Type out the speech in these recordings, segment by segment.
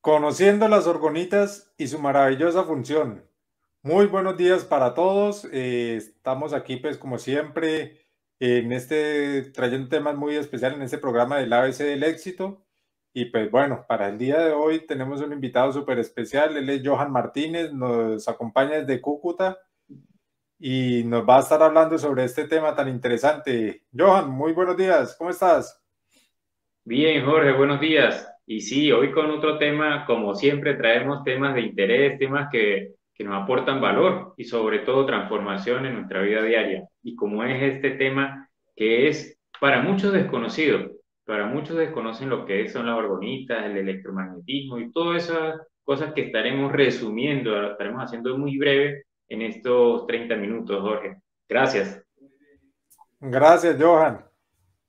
Conociendo las orgonitas y su maravillosa función. Muy buenos días para todos. Estamos aquí, pues, como siempre, trayendo temas muy especiales en este programa del ABC del éxito. Y pues bueno, para el día de hoy tenemos un invitado súper especial. Él es Johan Martínez, nos acompaña desde Cúcuta y nos va a estar hablando sobre este tema tan interesante. Johan, muy buenos días. ¿Cómo estás? Bien, Jorge, buenos días. Y sí, hoy con otro tema, como siempre, traemos temas de interés, temas que nos aportan valor y sobre todo transformación en nuestra vida diaria. Y como es este tema que es para muchos desconocido, para muchos desconocen lo que son las orgonitas, el electromagnetismo y todas esas cosas que estaremos resumiendo, lo estaremos haciendo muy breve en estos 30 minutos, Jorge. Gracias. Gracias, Johan.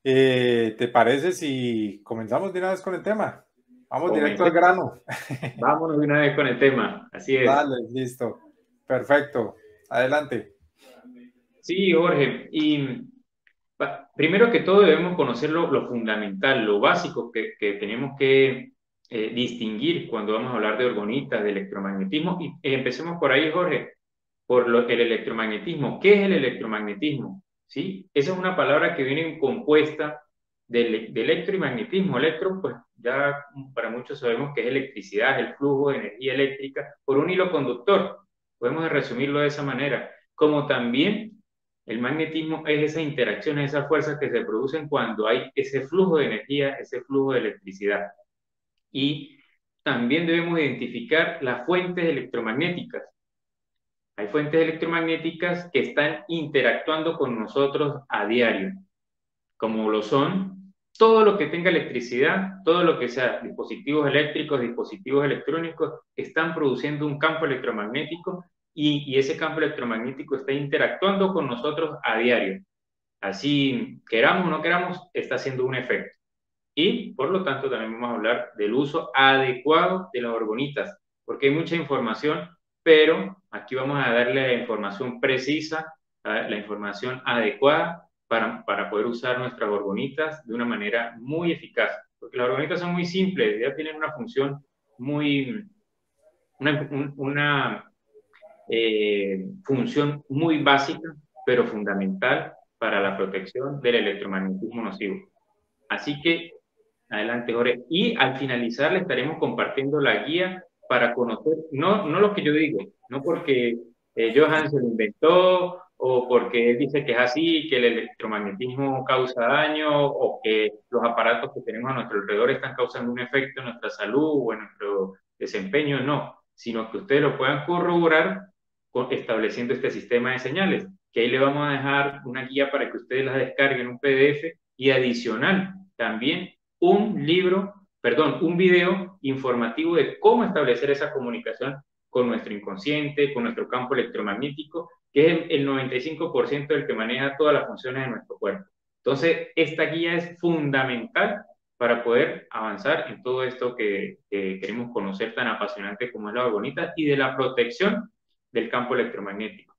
¿Te parece si comenzamos de una vez con el tema? Vamos directo al Comencemos. grano. Vámonos de una vez con el tema. Así es. Dale, listo. Perfecto. Adelante. Sí, Jorge. Y primero que todo debemos conocer lo fundamental, lo básico que tenemos que distinguir cuando vamos a hablar de orgonitas, de electromagnetismo. Y empecemos por ahí, Jorge, por el electromagnetismo. ¿Qué es el electromagnetismo? ¿Sí? Esa es una palabra que viene compuesta de electro y magnetismo. Electro, pues ya para muchos sabemos que es electricidad, es el flujo de energía eléctrica por un hilo conductor. Podemos resumirlo de esa manera. Como también el magnetismo es esa interacción, esas fuerzas que se producen cuando hay ese flujo de energía, ese flujo de electricidad. Y también debemos identificar las fuentes electromagnéticas. Hay fuentes electromagnéticas que están interactuando con nosotros a diario, como lo son todo lo que tenga electricidad, todo lo que sea dispositivos eléctricos, dispositivos electrónicos, están produciendo un campo electromagnético y ese campo electromagnético está interactuando con nosotros a diario. Así, queramos o no queramos, está haciendo un efecto. Y, por lo tanto, también vamos a hablar del uso adecuado de las orgonitas, porque hay mucha información, pero aquí vamos a darle la información precisa, la información adecuada para poder usar nuestras orgonitas de una manera muy eficaz. Porque las orgonitas son muy simples, ya tienen una función muy, una función muy básica, pero fundamental para la protección del electromagnetismo nocivo. Así que, adelante, Jorge. Y al finalizar le estaremos compartiendo la guía para conocer, no lo que yo digo, no porque Johann se lo inventó o porque él dice que es así, que el electromagnetismo causa daño o que los aparatos que tenemos a nuestro alrededor están causando un efecto en nuestra salud o en nuestro desempeño, no, sino que ustedes lo puedan corroborar estableciendo este sistema de señales, que ahí le vamos a dejar una guía para que ustedes la descarguen, un PDF y adicional también un libro, perdón, un video informativo de cómo establecer esa comunicación con nuestro inconsciente, con nuestro campo electromagnético, que es el 95% del que maneja todas las funciones de nuestro cuerpo. Entonces, esta guía es fundamental para poder avanzar en todo esto que queremos conocer tan apasionante como es la orgonita y de la protección del campo electromagnético.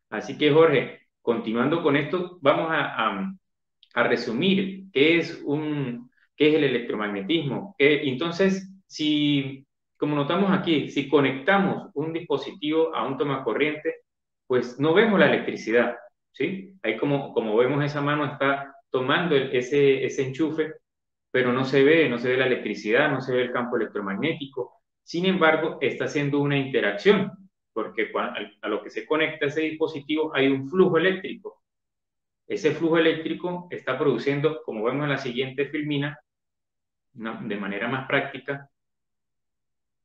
Así que, Jorge, continuando con esto, vamos a resumir qué es el electromagnetismo. Entonces, si, como notamos aquí, si conectamos un dispositivo a un tomacorriente, pues no vemos la electricidad, ¿sí? Ahí como vemos esa mano está tomando ese enchufe, pero no se ve la electricidad, no se ve el campo electromagnético. Sin embargo, está haciendo una interacción, porque a lo que se conecta ese dispositivo hay un flujo eléctrico. Ese flujo eléctrico está produciendo, como vemos en la siguiente filmina, de manera más práctica,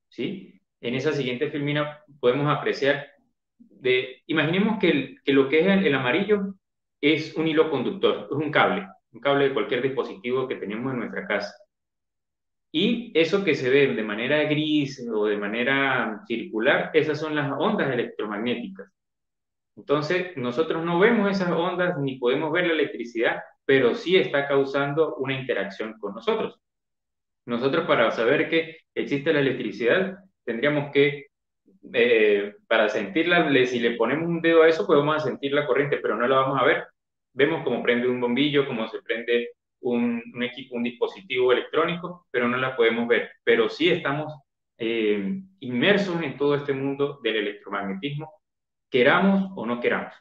¿sí? En esa siguiente filmina podemos apreciar, imaginemos que lo que es el amarillo es un hilo conductor, es un cable de cualquier dispositivo que tenemos en nuestra casa. Y eso que se ve de manera gris o de manera circular, esas son las ondas electromagnéticas. Entonces, nosotros no vemos esas ondas ni podemos ver la electricidad, pero sí está causando una interacción con nosotros. Nosotros para saber que existe la electricidad, tendríamos que, para sentirla, si le ponemos un dedo a eso, pues vamos a sentir la corriente, pero no la vamos a ver. Vemos cómo prende un bombillo, cómo se prende un equipo, un dispositivo electrónico, pero no la podemos ver. Pero sí estamos inmersos en todo este mundo del electromagnetismo, queramos o no queramos.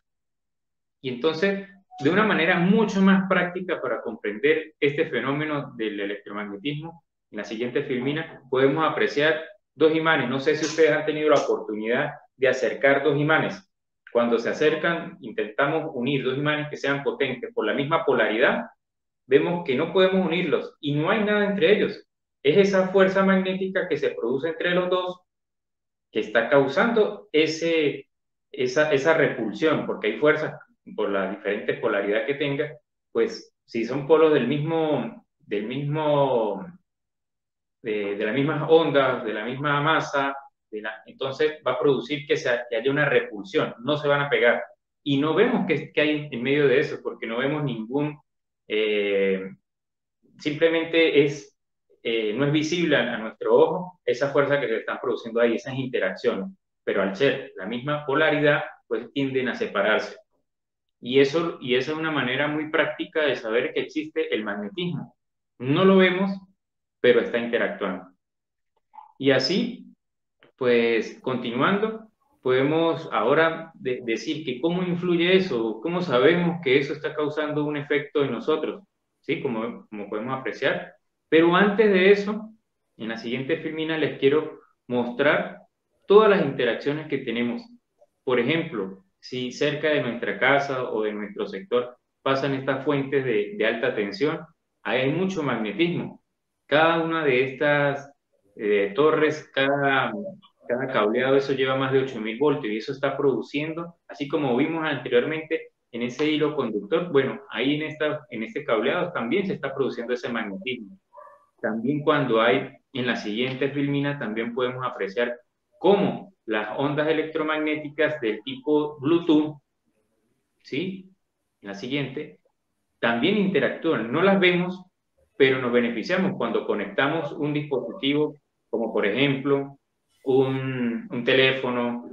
Y entonces, de una manera mucho más práctica para comprender este fenómeno del electromagnetismo, en la siguiente filmina podemos apreciar dos imanes. No sé si ustedes han tenido la oportunidad de acercar dos imanes. Cuando se acercan, intentamos unir dos imanes que sean potentes por la misma polaridad, vemos que no podemos unirlos y no hay nada entre ellos. Es esa fuerza magnética que se produce entre los dos que está causando esa repulsión, porque hay fuerzas por la diferente polaridad que tenga, pues si son polos de las mismas ondas, de la misma masa, entonces va a producir que haya una repulsión, no se van a pegar. Y no vemos que hay en medio de eso, porque no vemos eh, simplemente no es visible a nuestro ojo esa fuerza que se están produciendo ahí, esas interacciones, pero al ser la misma polaridad, pues tienden a separarse. Y esa es una manera muy práctica de saber que existe el magnetismo. No lo vemos, pero está interactuando. Y así, pues continuando, podemos ahora decir que cómo influye eso, cómo sabemos que eso está causando un efecto en nosotros, ¿sí? Como podemos apreciar. Pero antes de eso, en la siguiente filmina les quiero mostrar todas las interacciones que tenemos. Por ejemplo, si cerca de nuestra casa o de nuestro sector pasan estas fuentes de alta tensión, ahí hay mucho magnetismo. Cada una de estas torres, cada cableado, eso lleva más de 8.000 voltios y eso está produciendo, así como vimos anteriormente en ese hilo conductor, bueno, ahí en este cableado también se está produciendo ese magnetismo. También cuando hay en la siguiente filmina, también podemos apreciar cómo las ondas electromagnéticas del tipo Bluetooth, ¿sí? En la siguiente, también interactúan. No las vemos, pero nos beneficiamos cuando conectamos un dispositivo, como por ejemplo un teléfono,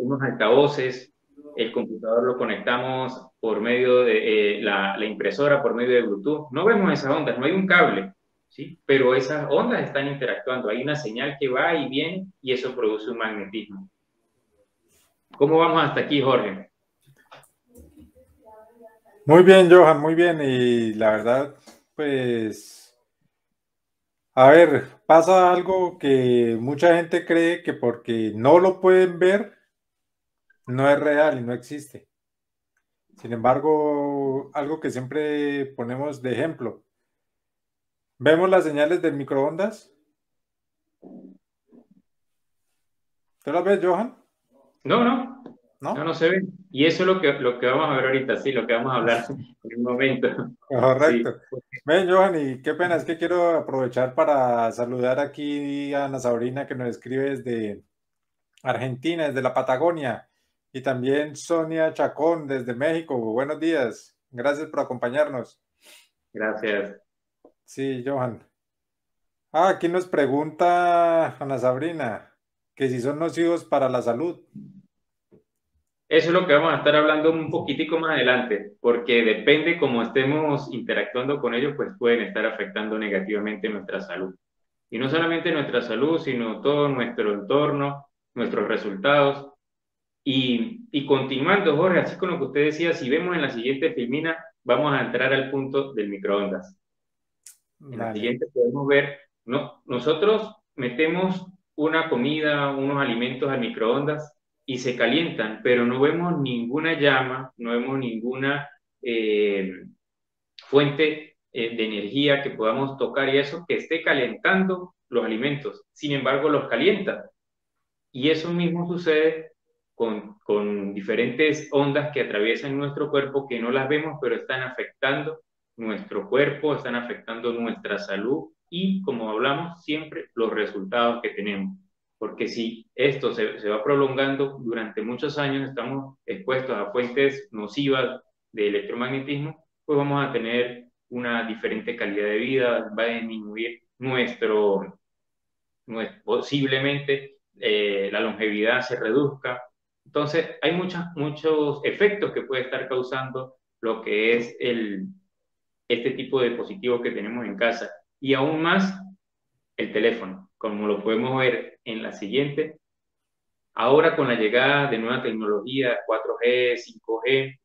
unos altavoces, el computador lo conectamos por medio de la impresora, por medio de Bluetooth. No vemos esas ondas, no hay un cable, ¿sí? Pero esas ondas están interactuando. Hay una señal que va y viene y eso produce un magnetismo. ¿Cómo vamos hasta aquí, Jorge? Muy bien, Johan, muy bien. Y la verdad, pues, a ver, pasa algo que mucha gente cree que porque no lo pueden ver, no es real y no existe. Sin embargo, algo que siempre ponemos de ejemplo, vemos las señales del microondas. ¿Tú las ves, Johan? No, no, no ¿No? se ve. Y eso es lo que vamos a ver ahorita, sí, lo que vamos a hablar en un momento. Sí, Correcto. Ven, Johan, y qué pena, es que quiero aprovechar para saludar aquí a Ana Sabrina que nos escribe desde Argentina, desde la Patagonia, y también Sonia Chacón desde México. Buenos días, gracias por acompañarnos. gracias. Sí, Johan. Aquí nos pregunta Ana Sabrina que si son nocivos para la salud. Eso es lo que vamos a estar hablando un poquitico más adelante, porque depende cómo estemos interactuando con ellos, pues pueden estar afectando negativamente nuestra salud. Y no solamente nuestra salud, sino todo nuestro entorno, nuestros resultados. Y continuando, Jorge, así con lo que usted decía, si vemos en la siguiente filmina, vamos a entrar al punto del microondas. En la Vale. siguiente podemos ver, no, nosotros metemos una comida, unos alimentos al microondas y se calientan, pero no vemos ninguna llama, no vemos ninguna eh, fuente de energía que podamos tocar y eso que esté calentando los alimentos. Sin embargo, los calienta. Y eso mismo sucede con diferentes ondas que atraviesan nuestro cuerpo que no las vemos, pero están afectando nuestro cuerpo, están afectando nuestra salud y, como hablamos siempre, los resultados que tenemos. Porque si esto se va prolongando durante muchos años, estamos expuestos a fuentes nocivas de electromagnetismo, pues vamos a tener una diferente calidad de vida, va a disminuir posiblemente la longevidad se reduzca. Entonces, hay muchos efectos que puede estar causando lo que es este tipo de dispositivos que tenemos en casa. Y aún más el teléfono, como lo podemos ver en la siguiente. Ahora con la llegada de nueva tecnología, 4G, 5G,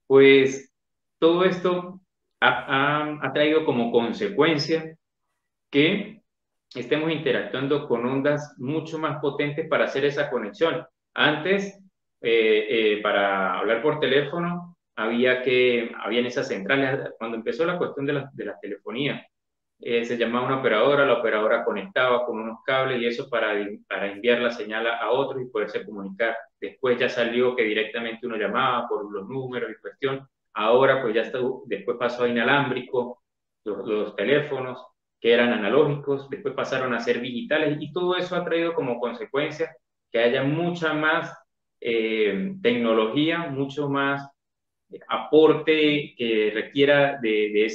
pues todo esto ha traído como consecuencia que estemos interactuando con ondas mucho más potentes para hacer esa conexión. Antes, para hablar por teléfono, habían esas centrales. Cuando empezó la cuestión de la telefonía, se llamaba una operadora, la operadora conectaba con unos cables y eso para enviar la señal a otros y poderse comunicar. Después ya salió que directamente uno llamaba por los números y cuestión. Ahora pues ya está, después pasó a inalámbrico, los teléfonos que eran analógicos, después pasaron a ser digitales y todo eso ha traído como consecuencia que haya mucha más tecnología, mucho más aporte que requiera de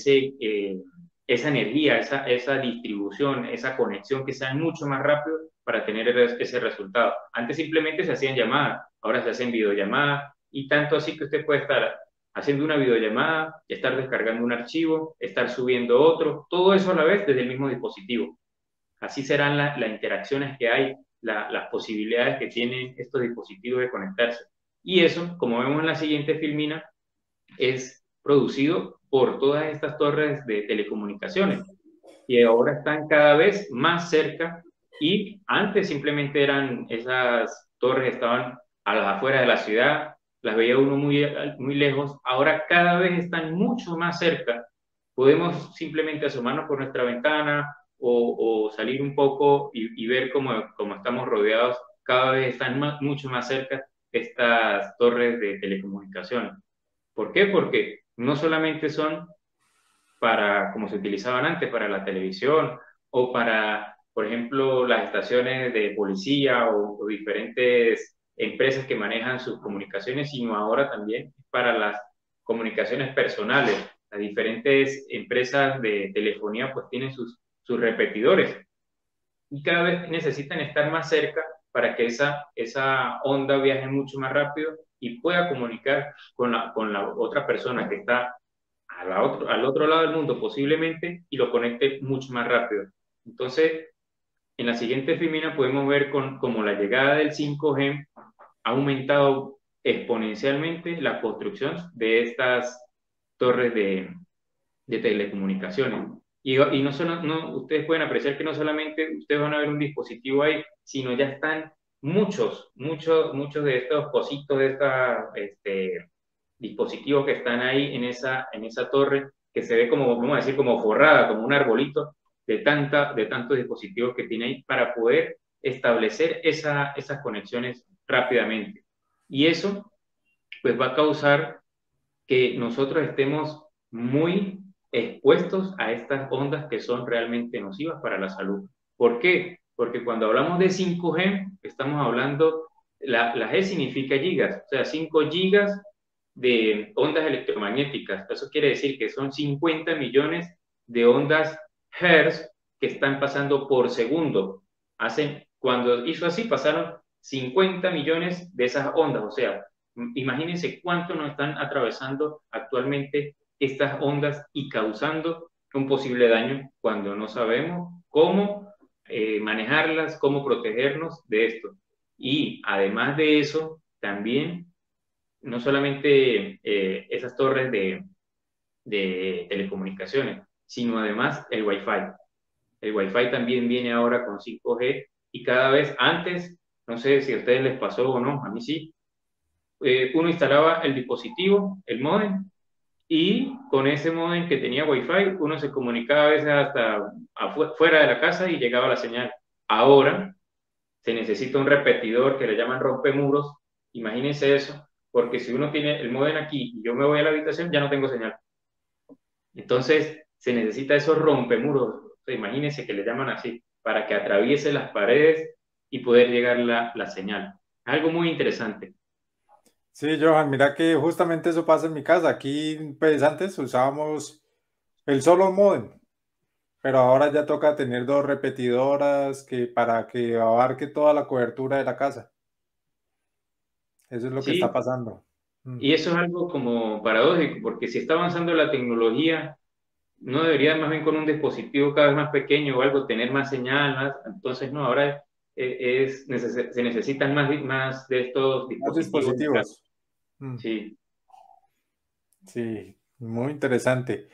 esa energía, esa distribución, esa conexión que sea mucho más rápido para tener ese resultado. Antes simplemente se hacían llamadas, ahora se hacen videollamadas y tanto así que usted puede estar haciendo una videollamada, estar descargando un archivo, estar subiendo otro, todo eso a la vez desde el mismo dispositivo. Así serán las interacciones que hay, las posibilidades que tienen estos dispositivos de conectarse. Y eso, como vemos en la siguiente filmina, es producido por todas estas torres de telecomunicaciones y ahora están cada vez más cerca y antes simplemente eran esas torres estaban a las afueras de la ciudad, las veía uno muy lejos, ahora cada vez están mucho más cerca. Podemos simplemente asomarnos por nuestra ventana o salir un poco y ver cómo estamos rodeados, cada vez están mucho más cerca estas torres de telecomunicaciones. ¿Por qué? Porque no solamente son para, como se utilizaban antes, para la televisión o para, por ejemplo, las estaciones de policía o diferentes empresas que manejan sus comunicaciones, sino ahora también para las comunicaciones personales. Las diferentes empresas de telefonía pues tienen sus repetidores y cada vez necesitan estar más cerca para que esa onda viaje mucho más rápido y pueda comunicar con la otra persona que está al otro lado del mundo posiblemente y lo conecte mucho más rápido. Entonces, en la siguiente filmina podemos ver como la llegada del 5G ha aumentado exponencialmente la construcción de estas torres de telecomunicaciones. Y no solo, no, ustedes pueden apreciar que no solamente ustedes van a ver un dispositivo ahí, sino ya están muchos de estos cositos, de dispositivos que están ahí en esa torre, que se ve como, vamos a decir, como forrada, como un arbolito de tantos dispositivos que tiene ahí para poder establecer esas conexiones rápidamente. Y eso, pues, va a causar que nosotros estemos muy expuestos a estas ondas que son realmente nocivas para la salud. ¿Por qué? Porque cuando hablamos de 5G, estamos hablando, la G significa gigas, o sea, 5 gigas de ondas electromagnéticas. Eso quiere decir que son 50 millones de ondas Hertz que están pasando por segundo. Cuando hizo así, pasaron 50 millones de esas ondas, o sea, imagínense cuánto nos están atravesando actualmente estas ondas y causando un posible daño cuando no sabemos cómo manejarlas, cómo protegernos de esto. Y además de eso, también no solamente esas torres de telecomunicaciones, sino además el Wi-Fi. El Wi-Fi también viene ahora con 5G y cada vez antes, no sé si a ustedes les pasó o no, a mí sí, uno instalaba el dispositivo, el modem, y con ese modem que tenía Wi-Fi, uno se comunicaba a veces hasta fuera de la casa y llegaba la señal. Ahora se necesita un repetidor que le llaman rompemuros. Imagínense eso, porque si uno tiene el modem aquí y yo me voy a la habitación, ya no tengo señal. Entonces se necesita esos rompemuros, o sea, imagínense que le llaman así, para que atraviese las paredes y poder llegar la señal. Algo muy interesante. Sí, Johan, mira que justamente eso pasa en mi casa. Aquí, pues antes usábamos el solo módem, pero ahora ya toca tener dos repetidoras para que abarque toda la cobertura de la casa. Eso es lo que está Sí, pasando. Mm. y eso es algo como paradójico, porque si está avanzando la tecnología, no debería más bien con un dispositivo cada vez más pequeño o algo tener más señal, entonces no, ahora se necesitan más de estos Más dispositivos en casa. dispositivos. Mm, Sí, sí, muy interesante.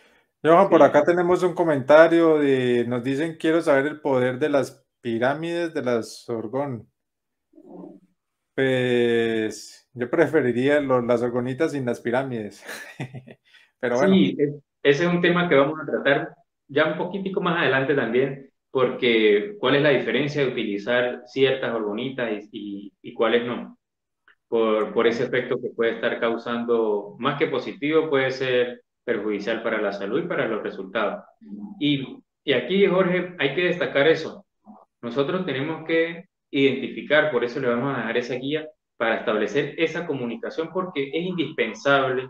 Johan, por sí. acá tenemos un comentario nos dicen, quiero saber el poder de las pirámides de las Sorgón. Pues yo preferiría las orgonitas sin las pirámides. Pero bueno, Sí, ese es un tema que vamos a tratar ya un poquitico más adelante también, porque cuál es la diferencia de utilizar ciertas hormonitas y cuáles no, por ese efecto que puede estar causando, más que positivo, puede ser perjudicial para la salud y para los resultados. Y aquí, Jorge, hay que destacar eso. Nosotros tenemos que identificar, por eso le vamos a dejar esa guía, para establecer esa comunicación, porque es indispensable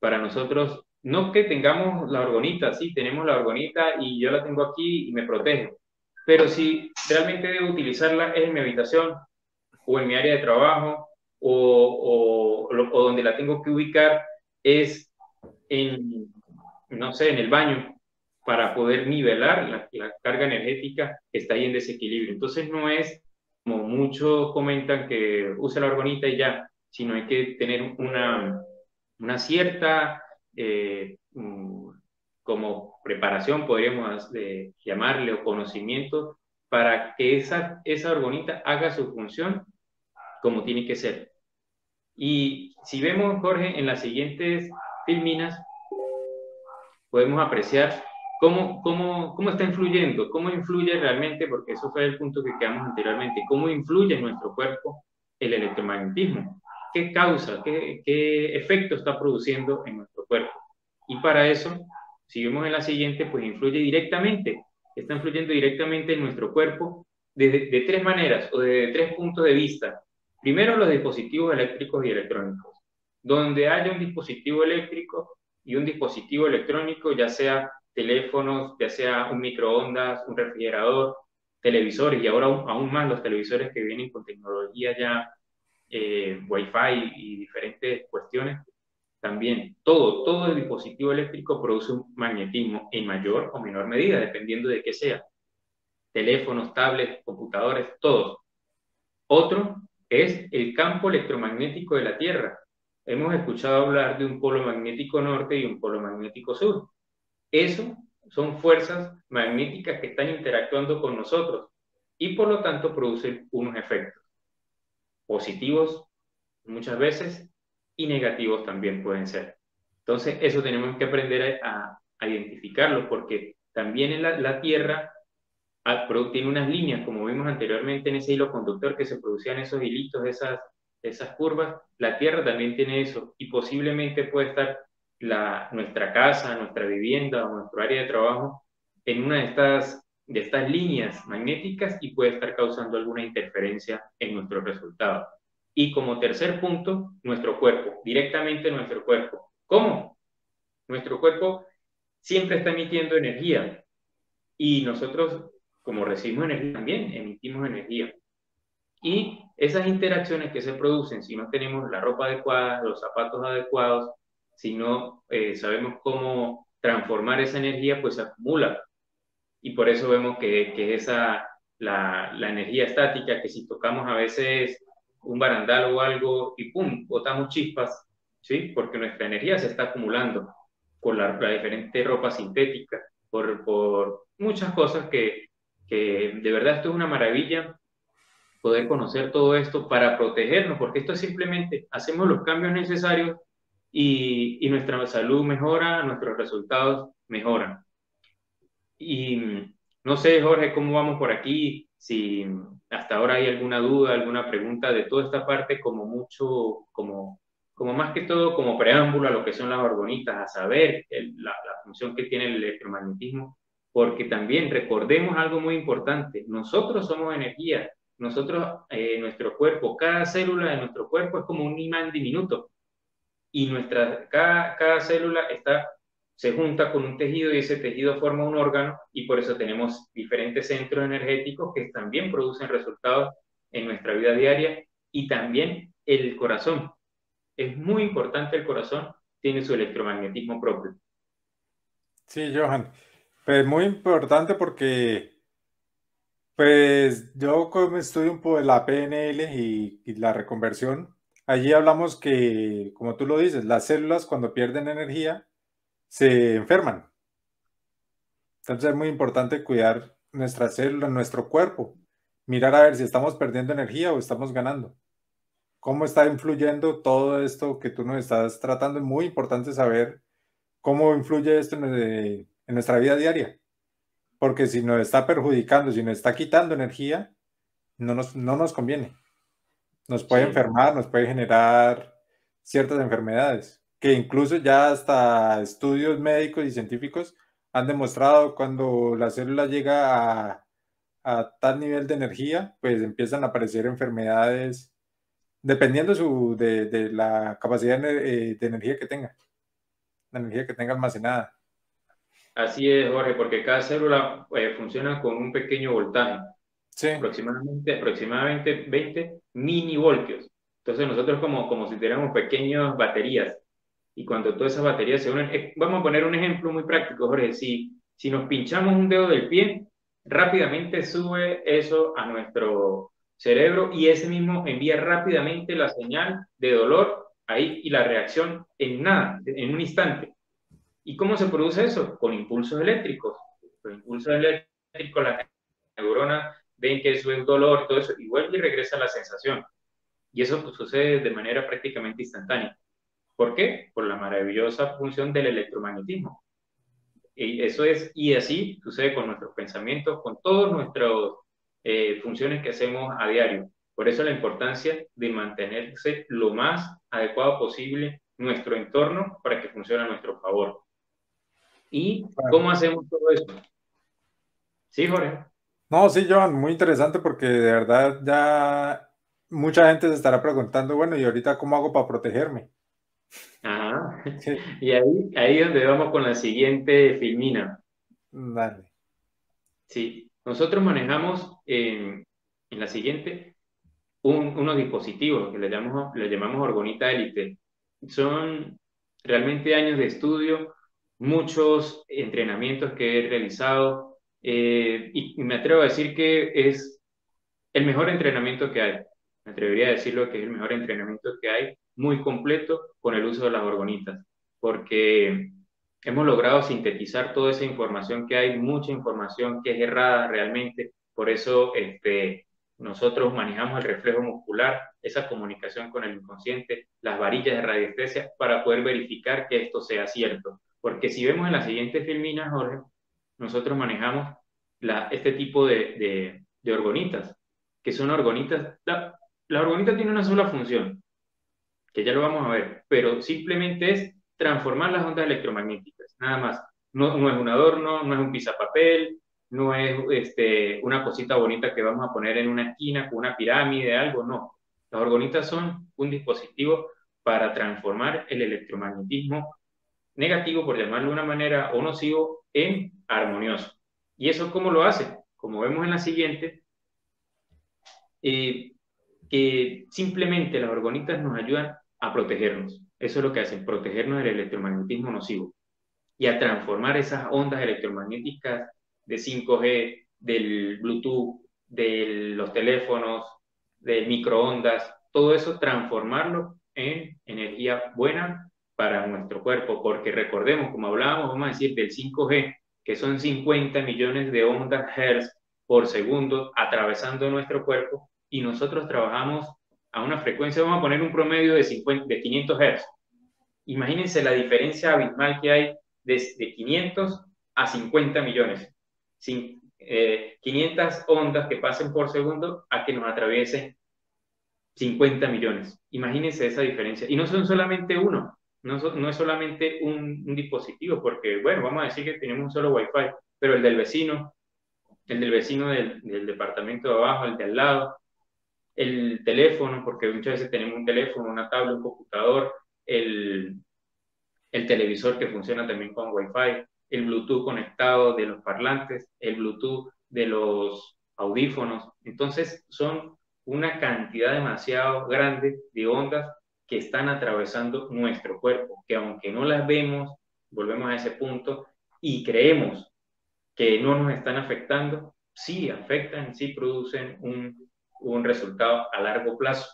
para nosotros, no que tengamos la orgonita, sí, tenemos la orgonita y yo la tengo aquí y me protege, pero si realmente debo utilizarla es en mi habitación o en mi área de trabajo o donde la tengo que ubicar es en, no sé, en el baño para poder nivelar la carga energética que está ahí en desequilibrio. Entonces no es como muchos comentan que use la orgonita y ya, sino hay que tener una cierta como preparación, podríamos llamarle, o conocimiento, para que esa orgonita haga su función como tiene que ser. Y si vemos, Jorge, en las siguientes filminas, podemos apreciar cómo está influyendo, cómo influye realmente, porque eso fue el punto que quedamos anteriormente, cómo influye en nuestro cuerpo el electromagnetismo, qué causa, qué efecto está produciendo en nuestro cuerpo. Y para eso, si vemos en la siguiente, pues influye directamente, está influyendo directamente en nuestro cuerpo de tres maneras o de tres puntos de vista. Primero, los dispositivos eléctricos y electrónicos. Donde haya un dispositivo eléctrico y un dispositivo electrónico, ya sea teléfonos, ya sea un microondas, un refrigerador, televisores, y ahora aún más los televisores que vienen con tecnología ya Wi-Fi y diferentes cuestiones, también todo el dispositivo eléctrico produce un magnetismo en mayor o menor medida, dependiendo de qué sea. Teléfonos, tablets, computadores, todos. Otro es el campo electromagnético de la Tierra. Hemos escuchado hablar de un polo magnético norte y un polo magnético sur. Eso son fuerzas magnéticas que están interactuando con nosotros y por lo tanto producen unos efectos positivos muchas veces y negativos también pueden ser. Entonces, eso tenemos que aprender a identificarlo porque también en la Tierra tiene unas líneas, como vimos anteriormente en ese hilo conductor que se producían esos hilitos, esas curvas, la Tierra también tiene eso y posiblemente puede estar nuestra casa, nuestra vivienda o nuestro área de trabajo en una de estas líneas magnéticas y puede estar causando alguna interferencia en nuestros resultados. Y como tercer punto, nuestro cuerpo, directamente nuestro cuerpo. ¿Cómo? Nuestro cuerpo siempre está emitiendo energía y nosotros, como recibimos energía, también emitimos energía. Y esas interacciones que se producen, si no tenemos la ropa adecuada, los zapatos adecuados, si no sabemos cómo transformar esa energía, pues se acumula. Y por eso vemos que la energía estática, que si tocamos a veces un barandal o algo y ¡pum!, botamos chispas, ¿sí? Porque nuestra energía se está acumulando por la diferente ropa sintética, por muchas cosas que de verdad esto es una maravilla poder conocer todo esto para protegernos, porque esto es simplemente hacemos los cambios necesarios y nuestra salud mejora, nuestros resultados mejoran. Y no sé, Jorge, cómo vamos por aquí, si hasta ahora hay alguna duda, alguna pregunta de toda esta parte, como mucho, como más que todo, como preámbulo a lo que son las orgonitas, a saber la función que tiene el electromagnetismo, porque también recordemos algo muy importante, nosotros somos energía, nosotros, nuestro cuerpo, cada célula de nuestro cuerpo es como un imán diminuto, y cada célula se junta con un tejido y ese tejido forma un órgano y por eso tenemos diferentes centros energéticos que también producen resultados en nuestra vida diaria y también el corazón. Es muy importante el corazón, tiene su electromagnetismo propio. Sí, Johan. Pues muy importante porque pues yo como estudio un poco de la PNL y la reconversión, allí hablamos que, como tú lo dices, las células cuando pierden energía se enferman. Entonces es muy importante cuidar nuestras células, nuestro cuerpo, mirar a ver si estamos perdiendo energía o estamos ganando. ¿Cómo está influyendo todo esto que tú nos estás tratando? Es muy importante saber cómo influye esto en nuestra vida diaria, porque si nos está perjudicando, si nos está quitando energía, no nos conviene. Nos puede Sí, enfermar, nos puede generar ciertas enfermedades, que incluso ya hasta estudios médicos y científicos han demostrado cuando la célula llega a tal nivel de energía, pues empiezan a aparecer enfermedades dependiendo de la capacidad de energía que tenga, la energía que tenga almacenada. así es, Jorge, porque cada célula funciona con un pequeño voltaje, Sí, aproximadamente 20 minivoltios. Entonces nosotros como si tuviéramos pequeñas baterías y cuando todas esas baterías se unen, vamos a poner un ejemplo muy práctico, Jorge, si nos pinchamos un dedo del pie, rápidamente sube eso a nuestro cerebro y ese mismo envía rápidamente la señal de dolor ahí y la reacción en nada, en un instante. ¿Y cómo se produce eso? Con impulsos eléctricos. Con impulsos eléctricos las neuronas ven que eso es dolor, todo eso, y vuelve y regresa la sensación. Y eso pues, sucede de manera prácticamente instantánea. ¿Por qué? Por la maravillosa función del electromagnetismo. Y eso es, y así sucede con nuestros pensamientos, con todas nuestras funciones que hacemos a diario. Por eso la importancia de mantenerse lo más adecuado posible nuestro entorno para que funcione a nuestro favor. ¿Y claro. cómo hacemos todo esto? Sí, Jorge. No, sí, Joan, muy interesante porque de verdad ya mucha gente se estará preguntando, bueno, ¿y ahorita cómo hago para protegerme? Ajá. Sí, Y ahí es donde vamos con la siguiente filmina. dale. Sí, nosotros manejamos en la siguiente unos dispositivos que le llamamos orgonita élite. Son realmente años de estudio, muchos entrenamientos que he realizado y me atrevo a decir que es el mejor entrenamiento que hay. Me atrevería a decirlo que es el mejor entrenamiento que hay, muy completo con el uso de las orgonitas, porque hemos logrado sintetizar toda esa información que hay, mucha información que es errada realmente, por eso nosotros manejamos el reflejo muscular, esa comunicación con el inconsciente, las varillas de radiestesia, para poder verificar que esto sea cierto. Porque si vemos en la siguiente filmina, Jorge, nosotros manejamos este tipo de orgonitas, que son orgonitas. La orgonita tiene una sola función, que ya lo vamos a ver, pero simplemente es transformar las ondas electromagnéticas, nada más. No es un adorno, no es un pisapapel, no es una cosita bonita que vamos a poner en una esquina con una pirámide, algo, no. Las orgonitas son un dispositivo para transformar el electromagnetismo negativo, por llamarlo de una manera, o nocivo, en armonioso. ¿Y eso cómo lo hace? Como vemos en la siguiente, eh, que simplemente las orgonitas nos ayudan a protegernos. Eso es lo que hacen, protegernos del electromagnetismo nocivo y a transformar esas ondas electromagnéticas de 5G, del Bluetooth, de los teléfonos, de microondas, todo eso transformarlo en energía buena para nuestro cuerpo, porque recordemos, como hablábamos, vamos a decir del 5G, que son 50 millones de ondas Hertz por segundo atravesando nuestro cuerpo y nosotros trabajamos a una frecuencia, vamos a poner un promedio de 500 Hz. Imagínense la diferencia abismal que hay de 500 a 50 millones. 500 ondas que pasen por segundo a que nos atraviesen 50 millones. Imagínense esa diferencia. Y no son solamente uno, no es solamente un dispositivo, porque, bueno, vamos a decir que tenemos un solo Wi-Fi, pero el del vecino del departamento de abajo, el de al lado, el teléfono, porque muchas veces tenemos un teléfono, una tablet, un computador, el, el televisor que funciona también con Wi-Fi, el Bluetooth conectado de los parlantes, el Bluetooth de los audífonos. Entonces son una cantidad demasiado grande de ondas que están atravesando nuestro cuerpo, que aunque no las vemos, volvemos a ese punto, y creemos que no nos están afectando, sí afectan, sí producen un resultado a largo plazo.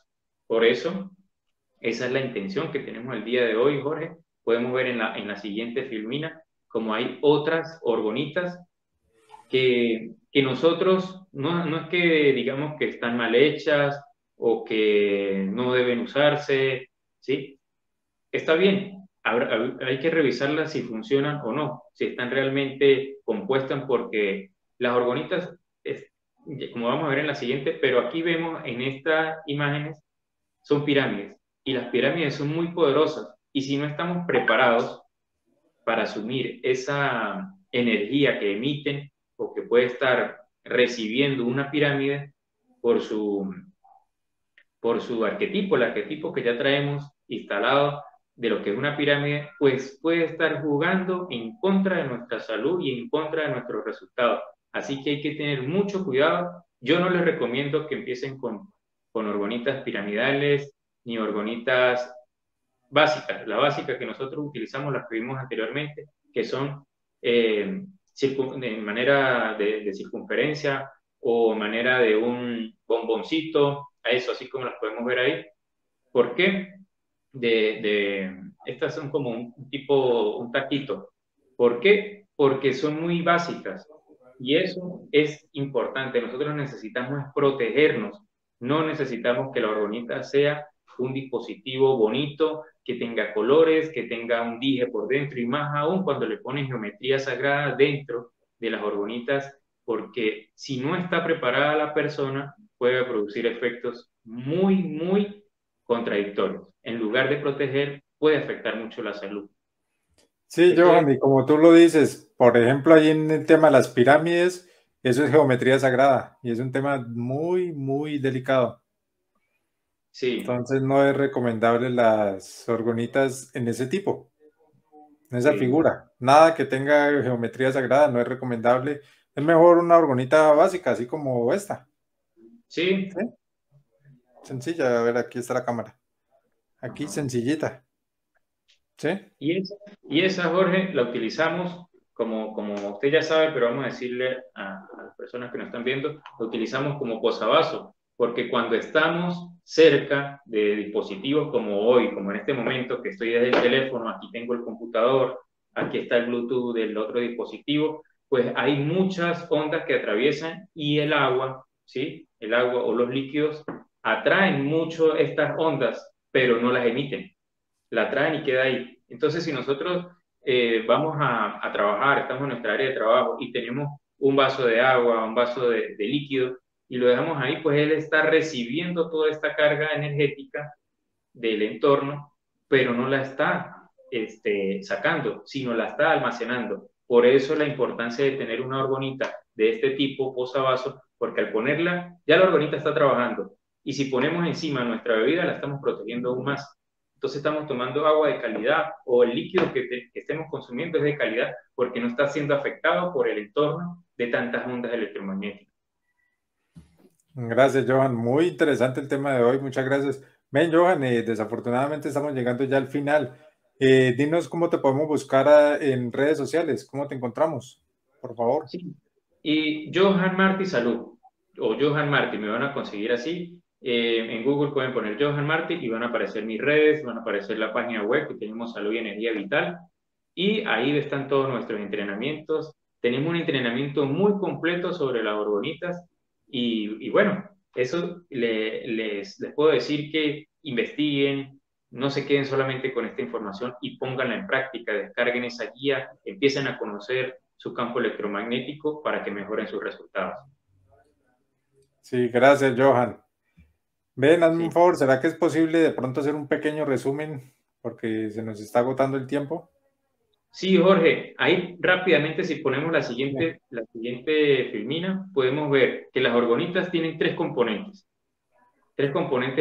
Por eso, esa es la intención que tenemos el día de hoy, Jorge. Podemos ver en la siguiente filmina como hay otras orgonitas que nosotros, no es que digamos que están mal hechas o que no deben usarse, ¿sí? Está bien, hay que revisarlas si funcionan o no, si están realmente compuestas, porque las orgonitas, como vamos a ver en la siguiente, pero aquí vemos en estas imágenes, son pirámides, y las pirámides son muy poderosas, y si no estamos preparados para asumir esa energía que emiten o que puede estar recibiendo una pirámide por su arquetipo, el arquetipo que ya traemos instalado de lo que es una pirámide, pues puede estar jugando en contra de nuestra salud y en contra de nuestros resultados. Así que hay que tener mucho cuidado. Yo no les recomiendo que empiecen con orgonitas piramidales ni orgonitas básicas. La básica que nosotros utilizamos, las que vimos anteriormente, que son de manera de circunferencia o manera de un bomboncito, a eso, así como las podemos ver ahí. ¿Por qué? Estas son como un tipo, un taquito. ¿Por qué? Porque son muy básicas. Y eso es importante. Nosotros necesitamos protegernos. No necesitamos que la orgonita sea un dispositivo bonito, que tenga colores, que tenga un dije por dentro, y más aún cuando le ponen geometría sagrada dentro de las orgonitas, porque si no está preparada la persona, puede producir efectos muy contradictorios. En lugar de proteger, puede afectar mucho la salud. Sí, Esto es, Johan, y como tú lo dices, por ejemplo, ahí en el tema de las pirámides, eso es geometría sagrada y es un tema muy, muy delicado. sí, Entonces no es recomendable las orgonitas en ese tipo, en esa sí, figura. Nada que tenga geometría sagrada no es recomendable. Es mejor una orgonita básica, así como esta. sí. ¿Sí? Sencilla, a ver, aquí está la cámara. Aquí sencillita. ¿Sí? Y esa, Jorge, la utilizamos, como usted ya sabe, pero vamos a decirle a las personas que nos están viendo, la utilizamos como posavasos, porque cuando estamos cerca de dispositivos como hoy, como en este momento que estoy desde el teléfono, aquí tengo el computador, aquí está el Bluetooth del otro dispositivo, pues hay muchas ondas que atraviesan y el agua, ¿sí? El agua o los líquidos atraen mucho estas ondas, pero no las emiten, la traen y queda ahí. Entonces, si nosotros vamos a trabajar, estamos en nuestra área de trabajo y tenemos un vaso de agua, un vaso de líquido, y lo dejamos ahí, pues él está recibiendo toda esta carga energética del entorno, pero no la está sacando, sino la está almacenando. Por eso la importancia de tener una orgonita de este tipo, posavasos, porque al ponerla, ya la orgonita está trabajando. Y si ponemos encima nuestra bebida, la estamos protegiendo aún más. Entonces estamos tomando agua de calidad o el líquido que estemos consumiendo es de calidad porque no está siendo afectado por el entorno de tantas ondas electromagnéticas. Gracias, Johan. Muy interesante el tema de hoy. Muchas gracias. Ven, Johan, desafortunadamente estamos llegando ya al final. Dinos cómo te podemos buscar en redes sociales, cómo te encontramos, por favor. Sí. Y Johan Martí Salud, o Johan Martí, me van a conseguir así. En Google pueden poner Johan Martí y van a aparecer mis redes, van a aparecer la página web que tenemos Salud y Energía Vital. Y ahí están todos nuestros entrenamientos. Tenemos un entrenamiento muy completo sobre las orgonitas. Y bueno, eso les puedo decir que investiguen, no se queden solamente con esta información y pónganla en práctica, descarguen esa guía, empiecen a conocer su campo electromagnético para que mejoren sus resultados. Sí, gracias, Johan. Ven, hazme un Sí, favor, ¿será que es posible de pronto hacer un pequeño resumen? Porque se nos está agotando el tiempo. sí, Jorge, ahí rápidamente si ponemos Bien. la siguiente filmina, podemos ver que las orgonitas tienen tres componentes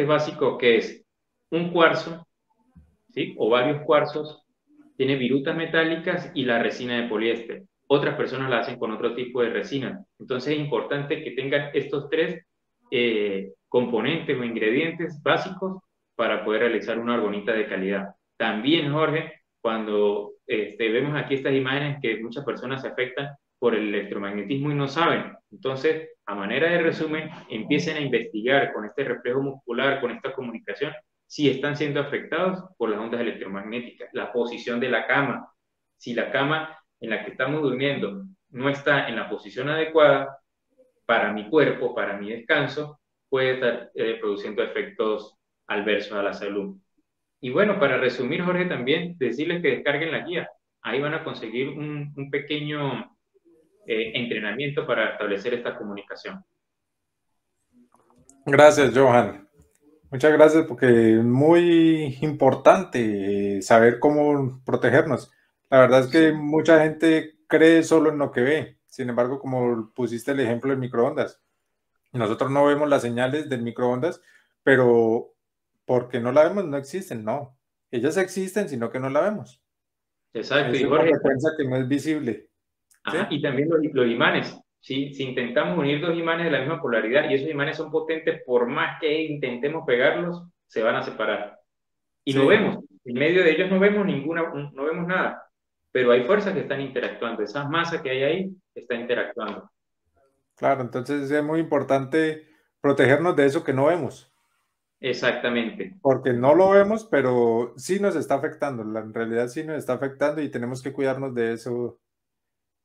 básicos que es un cuarzo, ¿sí? O varios cuarzos, tiene virutas metálicas y la resina de poliéster. Otras personas la hacen con otro tipo de resina. Entonces es importante que tengan estos tres componentes o ingredientes básicos para poder realizar una orgonita de calidad. También, Jorge, cuando vemos aquí estas imágenes que muchas personas se afectan por el electromagnetismo y no saben. Entonces, a manera de resumen, empiecen a investigar con este reflejo muscular, con esta comunicación, si están siendo afectados por las ondas electromagnéticas, la posición de la cama. Si la cama en la que estamos durmiendo no está en la posición adecuada para mi cuerpo, para mi descanso, puede estar produciendo efectos adversos a la salud. Y bueno, para resumir, Jorge, también decirles que descarguen la guía. Ahí van a conseguir un pequeño entrenamiento para establecer esta comunicación. Gracias, Johan. Muchas gracias porque es muy importante saber cómo protegernos. La verdad es que Sí. mucha gente cree solo en lo que ve. Sin embargo, como pusiste el ejemplo del microondas, nosotros no vemos las señales del microondas, pero porque no la vemos no existen, no. Ellas existen, sino que no la vemos. Exacto, Es y una Jorge, frecuencia que no es visible. ¿Sí? ajá, y también los imanes, ¿sí? Si intentamos unir dos imanes de la misma polaridad y esos imanes son potentes, por más que intentemos pegarlos, se van a separar. Y no Sí, vemos, en medio de ellos no vemos no vemos nada, pero hay fuerzas que están interactuando, esa masa que hay ahí está interactuando. claro. Entonces es muy importante protegernos de eso que no vemos. Exactamente, Porque no lo vemos, pero sí nos está afectando. En realidad sí nos está afectando y tenemos que cuidarnos de eso,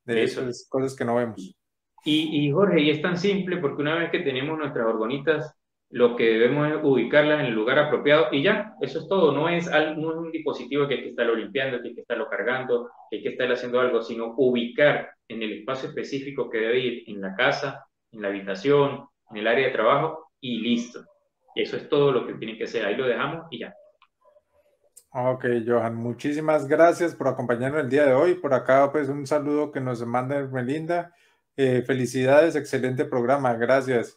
de eso. esas cosas que no vemos. Y Jorge, y es tan simple porque una vez que tenemos nuestras orgonitas, lo que debemos es ubicarlas en el lugar apropiado y ya, eso es todo. No es un dispositivo que hay que estarlo limpiando, que hay que estarlo cargando, que hay que estar haciendo algo, sino ubicar en el espacio específico que debe ir en la casa, en la habitación, en el área de trabajo y listo. Eso es todo lo que tiene que hacer. Ahí lo dejamos y ya. Ok, Johan, muchísimas gracias por acompañarnos el día de hoy. Por acá, pues un saludo que nos manda Ermelinda. Felicidades, excelente programa, gracias.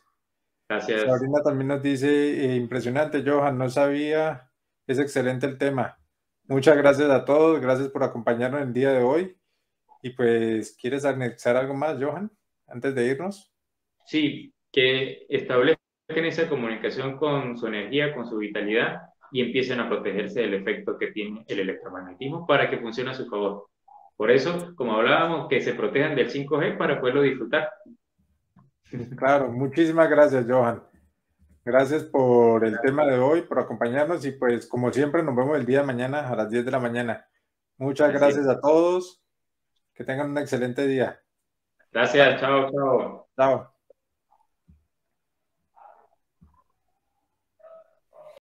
Gracias. Sabrina también nos dice, impresionante, Johan, no sabía, es excelente el tema. Muchas gracias a todos, gracias por acompañarnos el día de hoy. Y pues, ¿quieres anexar algo más, Johan, antes de irnos? Sí, que establezcan esa comunicación con su energía, con su vitalidad y empiecen a protegerse del efecto que tiene el electromagnetismo para que funcione a su favor. Por eso, como hablábamos, que se protejan del 5G para poderlo disfrutar. Claro, muchísimas gracias, Johan. Gracias por el tema de hoy, por acompañarnos y pues como siempre nos vemos el día de mañana a las 10 de la mañana. Muchas Así es. gracias a todos, que tengan un excelente día. Gracias, chao, chao. Chao.